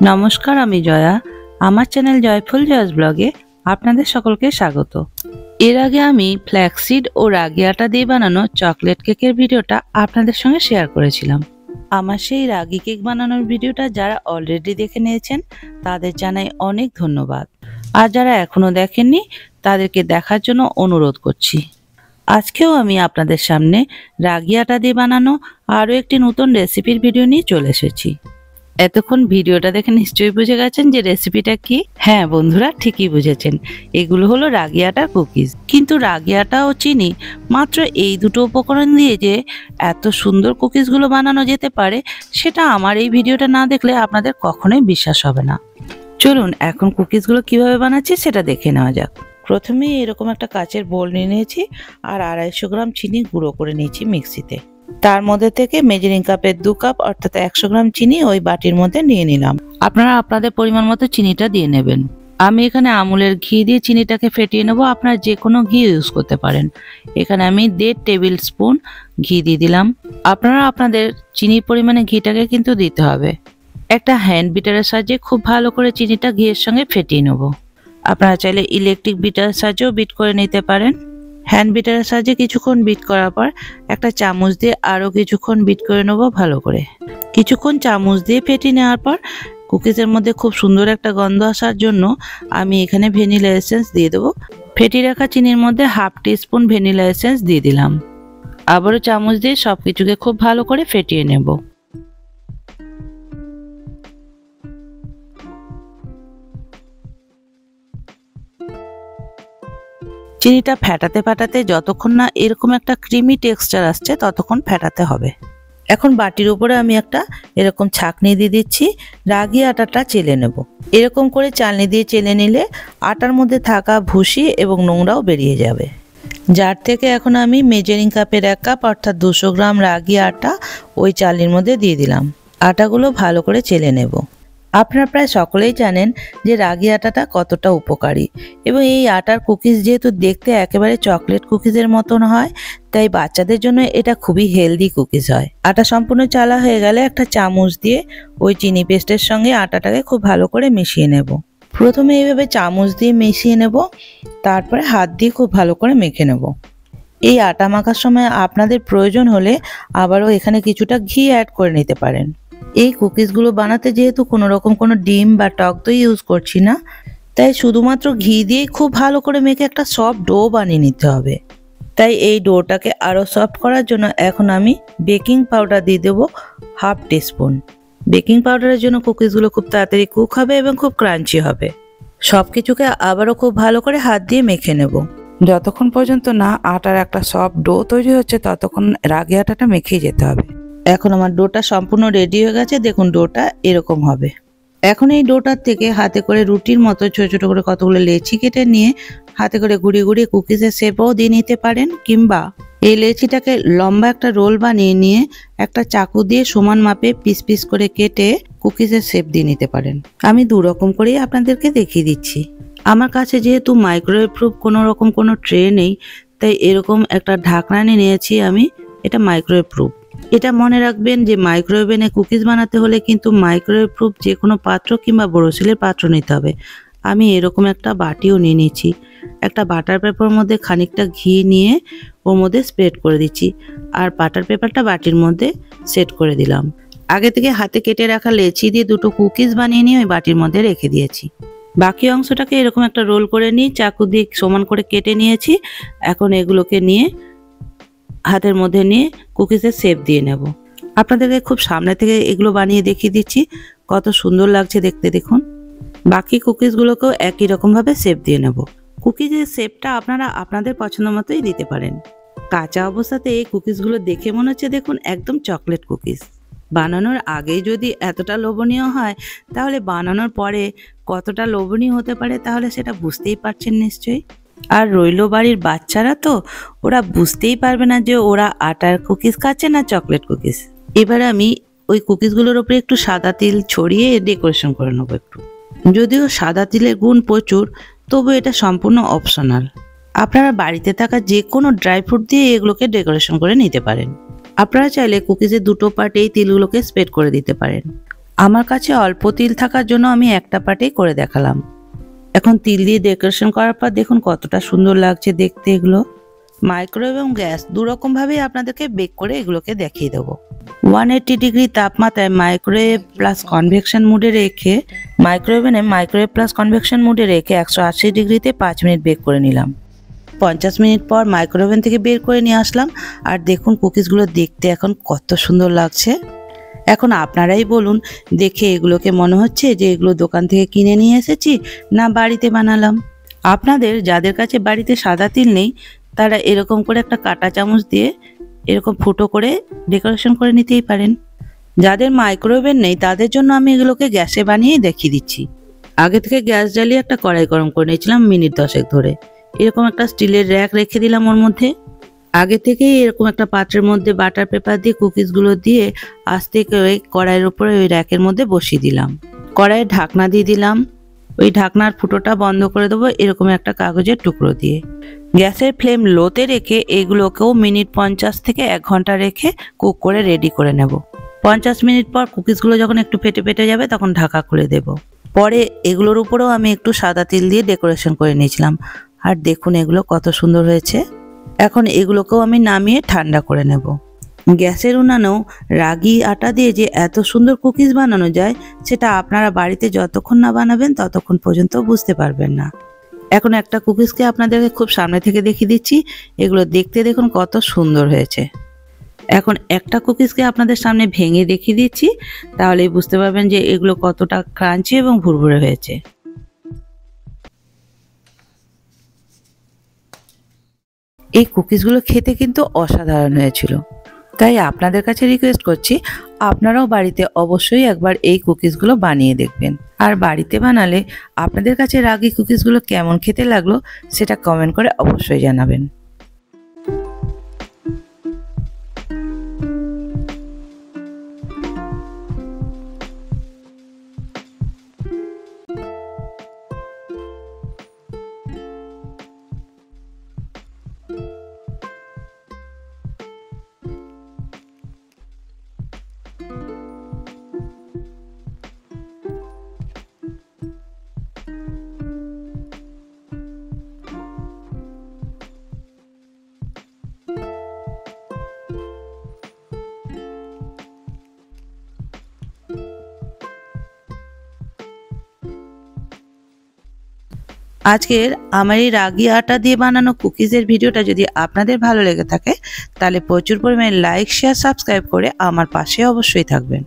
নমস্কার, আমি জয়া। আমার চ্যানেল জয়ফুল জয়স ব্লগে আপনাদের সকলকে স্বাগত। এর আগে আমি ফ্ল্যাক্সিড ও রাগি আটা দিয়ে বানানো চকলেট কেকের ভিডিওটা আপনাদের সঙ্গে শেয়ার করেছিলাম। আমার সেই রাগি কেক বানানোর ভিডিওটা যারা অলরেডি দেখে নিয়েছেন তাদের জানাই অনেক ধন্যবাদ, আর যারা এখনো দেখেননি তাদেরকে দেখার জন্য অনুরোধ করছি। আজকেও আমি আপনাদের সামনে রাগি আটা দিয়ে বানানো আরও একটি নতুন রেসিপির ভিডিও নিয়ে চলে এসেছি। এতক্ষণ ভিডিওটা দেখে নিশ্চয়ই বুঝে গেছেন যে রেসিপিটা কি। হ্যাঁ বন্ধুরা, ঠিকই বুঝেছেন, এগুলো হলো রাগি আটার কুকিজ। কিন্তু রাগি আটা ও চিনি মাত্র এই দুটো উপকরণ দিয়ে যে এত সুন্দর কুকিজগুলো বানানো যেতে পারে সেটা আমার এই ভিডিওটা না দেখলে আপনাদের কখনোই বিশ্বাস হবে না। চলুন এখন কুকিজগুলো কিভাবে বানাচ্ছি সেটা দেখে নেওয়া যাক। প্রথমেই এরকম একটা কাচের বোল নিয়ে নিয়েছি আর 250 গ্রাম চিনি গুঁড়ো করে নিয়েছি মিক্সিতে। তার মধ্যে থেকে মেজারিং কাপের 2 কাপ অর্থাৎ 100 গ্রাম চিনি ওই বাটির মধ্যে নিয়ে নিলাম। আপনারা আপনাদের পরিমাণ মতো চিনিটা দিয়ে নেবেন। আমি এখানে আমুলের ঘি দিয়ে চিনিটাকে ফেটিয়ে নেব, আপনারা যে কোনো ঘি ইউজ করতে পারেন। এখানে আমি 1.5 টেবিল স্পুন ঘি দিয়ে দিলাম। আপনারা আপনাদের চিনির পরিমাণে ঘিটাকে কিন্তু দিতে হবে। একটা হ্যান্ড বিটারের সাহায্যে খুব ভালো করে চিনিটা ঘিয়ের সঙ্গে ফেটিয়ে নেব। আপনারা চাইলে ইলেকট্রিক বিটারের সাহায্যেও বিট করে নিতে পারেন। হ্যান্ড বিটারের সাহায্যে কিছুক্ষণ বিট করার পর একটা চামচ দিয়ে আরও কিছুক্ষণ বিট করে নেব ভালো করে। কিছুক্ষণ চামচ দিয়ে ফেটিয়ে নেওয়ার পর কুকিজের মধ্যে খুব সুন্দর একটা গন্ধ আসার জন্য আমি এখানে ভ্যানিলা এসেন্স দিয়ে দেবো। ফেটিয়ে রাখা চিনির মধ্যে 1/2 টিস্পুন ভ্যানিলা এসেন্স দিয়ে দিলাম। আবারও চামচ দিয়ে সব কিছুকে খুব ভালো করে ফেটিয়ে নেব। চিনিটা ফেটাতে ফেটাতে যতক্ষণ না এরকম একটা ক্রিমি টেক্সচার আসছে ততক্ষণ ফেটাতে হবে। এখন বাটির উপরে আমি একটা এরকম ছাঁকনি দিয়ে দিচ্ছি। রাগি আটাটা চেলে নেব। এরকম করে চালনি দিয়ে চেলে নিলে আটার মধ্যে থাকা ভুসি এবং নোংরাও বেরিয়ে যাবে। যার থেকে এখন আমি মেজারিং কাপের 1 কাপ অর্থাৎ 200 গ্রাম রাগি আটা ওই চালনির মধ্যে দিয়ে দিলাম। আটাগুলো ভালো করে চেলে নেব। আপনারা প্রায় সকলেই জানেন যে রাগি আটাটা কতটা উপকারী, এবং এই আটার কুকিজ যেহেতু দেখতে একেবারে চকলেট কুকিজের মতন হয়, তাই বাচ্চাদের জন্য এটা খুবই হেলদি কুকিজ হয়। আটা সম্পূর্ণ চালা হয়ে গেলে একটা চামচ দিয়ে ওই চিনি পেস্টের সঙ্গে আটাটাকে খুব ভালো করে মিশিয়ে নেব। প্রথমে এইভাবে চামচ দিয়ে মিশিয়ে নেব, তারপরে হাত দিয়ে খুব ভালো করে মেখে নেব। এই আটা মাখার সময় আপনাদের প্রয়োজন হলে আবারও এখানে কিছুটা ঘি অ্যাড করে নিতে পারেন। এই কুকিজগুলো বানাতে যেহেতু কোনো রকম কোনো ডিম বা টক দই ইউজ করছি না, তাই শুধুমাত্র ঘি দিয়ে খুব ভালো করে মেখে একটা সফট ডো বানিয়ে নিতে হবে। তাই এই ডোটাকে আরও সফট করার জন্য এখন আমি বেকিং পাউডার দিয়ে দেবো 1/2 টিস্পুন। বেকিং পাউডারের জন্য কুকিজগুলো খুব তাড়াতাড়ি কুক হবে এবং খুব ক্রাঞ্চি হবে। সব কিছুকে আবারও খুব ভালো করে হাত দিয়ে মেখে নেব। যতক্ষণ পর্যন্ত না আটার একটা সফট ডো তৈরি হচ্ছে ততক্ষণ রাগি আটাটা মেখেই যেতে হবে। এখন আমার ডোটা সম্পূর্ণ রেডি হয়ে গেছে। দেখুন ডোটা এরকম হবে। এখন এই ডোটার থেকে হাতে করে রুটির মতো ছোট ছোট করে কতগুলো লেচি কেটে নিয়ে হাতে করে ঘুরিয়ে ঘুরিয়ে কুকিজের শেপও দিয়ে নিতে পারেন, কিংবা এই লেচিটাকে লম্বা একটা রোল বানিয়ে নিয়ে একটা চাকু দিয়ে সমান মাপে পিস পিস করে কেটে কুকিজের শেপ দিয়ে নিতে পারেন। আমি 2 রকম করেই আপনাদেরকে দেখিয়ে দিচ্ছি। আমার কাছে যেহেতু মাইক্রোওয়েভ প্রুফ কোনো রকম কোনো ট্রে নেই, তাই এরকম একটা ঢাকনা নিয়েছি আমি। এটা মাইক্রোওয়েভ প্রুফ। এটা মনে রাখবেন যে মাইক্রোওয়েভে কুকিজ বানাতে হলে কিন্তু মাইক্রোওয়েভ প্রুফ যে কোনো পাত্র কিংবা বোরোসিলের পাত্র নিতে হবে। আমি এরকম একটা বাটিও নিয়ে নিয়েছি। একটা বাটার পেপারের মধ্যে খানিকটা ঘি নিয়ে ওর মধ্যে স্প্রেড করে দিচ্ছি, আর বাটার পেপারটা বাটির মধ্যে সেট করে দিলাম। আগে থেকে হাতে কেটে রাখা লেচি দিয়ে 2টো কুকিজ বানিয়ে নিয়ে ওই বাটির মধ্যে রেখে দিয়েছি। বাকি অংশটাকে এরকম একটা রোল করে নিয়ে চাকু দিয়ে সমান করে কেটে নিয়েছি। এখন এগুলোকে নিয়ে হাতের মধ্যে নিয়ে কুকিজের শেপ দিয়ে নেব। আপনাদেরকে খুব সামনে থেকে এগুলো বানিয়ে দেখিয়ে দিচ্ছি কত সুন্দর লাগছে দেখতে। দেখুন, বাকি কুকিজগুলোকেও একই রকমভাবে শেপ দিয়ে নেব। কুকিজের শেপটা আপনারা আপনাদের পছন্দ মতোই দিতে পারেন। কাঁচা অবস্থাতে এই কুকিজগুলো দেখে মনে হচ্ছে দেখুন একদম চকলেট কুকিজ। বানানোর আগেই যদি এতটা লোভনীয় হয় তাহলে বানানোর পরে কতটা লোভনীয় হতে পারে তাহলে সেটা বুঝতেই পারছেন নিশ্চয়ই। আর রইল বাড়ির বাচ্চারা, তো ওরা বুঝতেই পারবে না যে ওরা আটার কুকিজ খাচ্ছে না চকলেট কুকিজ। এবার আমি ওই কুকিজগুলোর উপরে একটু সাদা তিল ছড়িয়ে ডেকোরেশন করে নেবো একটু। যদিও সাদা তিলের গুণ প্রচুর, তবু এটা সম্পূর্ণ অপশনাল। আপনারা বাড়িতে থাকা যে কোনো ড্রাই ফ্রুট দিয়ে এগুলোকে ডেকোরেশন করে নিতে পারেন। আপনারা চাইলে কুকিজের 2টো পার্টে এই তিলগুলোকে স্প্রেড করে দিতে পারেন। আমার কাছে অল্প তিল থাকার জন্য আমি একটা পার্টেই করে দেখালাম। এখন তিল দিয়ে ডেকোরেশন করার পর দেখুন কতটা সুন্দর লাগছে দেখতে এগুলো। মাইক্রোওয়েভ এবং গ্যাস দুরকমভাবেই আপনাদেরকে বেক করে এগুলোকে দেখিয়ে দেবো। 180 ডিগ্রি তাপমাত্রায় মাইক্রোওয়েভ প্লাস কনভেকশন মুডে রেখে মাইক্রোওয়েভ প্লাস কনভেকশন মুডে রেখে 180 ডিগ্রিতে 5 মিনিট বেক করে নিলাম। 50 মিনিট পর মাইক্রোওভেন থেকে বের করে নিয়ে আসলাম। আর দেখুন কুকিজগুলো দেখতে এখন কত সুন্দর লাগছে। এখন আপনারাই বলুন, দেখে এগুলোকে মনে হচ্ছে যে এগুলো দোকান থেকে কিনে নিয়ে এসেছি না বাড়িতে বানালাম। আপনাদের যাদের কাছে বাড়িতে সাদা তিল নেই তারা এরকম করে একটা কাঁটা চামচ দিয়ে এরকম ফুটো করে ডেকোরেশন করে নিতেই পারেন। যাদের মাইক্রোওভেন নেই তাদের জন্য আমি এগুলোকে গ্যাসে বানিয়ে দেখিয়ে দিচ্ছি। আগে থেকে গ্যাস জ্বালিয়ে একটা কড়াই গরম করে নিয়েছিলাম মিনিট 10 ধরে। এরকম একটা স্টিলের র্যাক রেখে দিলাম ওর মধ্যে। আগে থেকেই এরকম একটা পাত্রের মধ্যে বাটার পেপার দিয়ে কুকিজগুলো দিয়ে আস্তে করে কড়াইয়ের উপরে ওই র্যাকের মধ্যে বসিয়ে দিলাম। কড়াইয়ের ঢাকনা দিয়ে দিলাম। ওই ঢাকনার ফুটোটা বন্ধ করে দেবো এরকম একটা কাগজের টুকরো দিয়ে। গ্যাসের ফ্লেম লোতে রেখে এগুলোকেও মিনিট 50 থেকে 1 ঘন্টা রেখে কুক করে রেডি করে নেব। 50 মিনিট পর কুকিজগুলো যখন একটু ফেটে ফেটে যাবে তখন ঢাকা খুলে দেব। পরে এগুলোর উপরেও আমি একটু সাদা তিল দিয়ে ডেকোরেশন করে নিয়েছিলাম। আর দেখুন এগুলো কত সুন্দর হয়েছে। এখন এগুলোকেও আমি নামিয়ে ঠান্ডা করে নেব। গ্যাসের উনানেও রাগি আটা দিয়ে যে এত সুন্দর কুকিজ বানানো যায় সেটা আপনারা বাড়িতে যতক্ষণ না বানাবেন ততক্ষণ পর্যন্ত বুঝতে পারবেন না। এখন একটা কুকিজকে আপনাদেরকে খুব সামনে থেকে দেখিয়ে দিচ্ছি। এগুলো দেখতে দেখুন কত সুন্দর হয়েছে। এখন একটা কুকিজকে আপনাদের সামনে ভেঙে দেখিয়ে দিচ্ছি, তাহলেই বুঝতে পারবেন যে এগুলো কতটা ক্রাঞ্চি এবং ভুরভুরে হয়েছে। এই কুকিজগুলো খেতে কিন্তু অসাধারণ হয়েছিল। তাই আপনাদের কাছে রিকোয়েস্ট করছি আপনারাও বাড়িতে অবশ্যই একবার এই কুকিজগুলো বানিয়ে দেখবেন। আর বাড়িতে বানালে আপনাদের কাছে রাগি কুকিজগুলো কেমন খেতে লাগলো সেটা কমেন্ট করে অবশ্যই জানাবেন। আজকের আমার এই রাগি আটা দিয়ে বানানো কুকিজের ভিডিওটা যদি আপনাদের ভালো লেগে থাকে তাহলে প্রচুর পরিমাণে লাইক, শেয়ার, সাবস্ক্রাইব করে আমার পাশে অবশ্যই থাকবেন।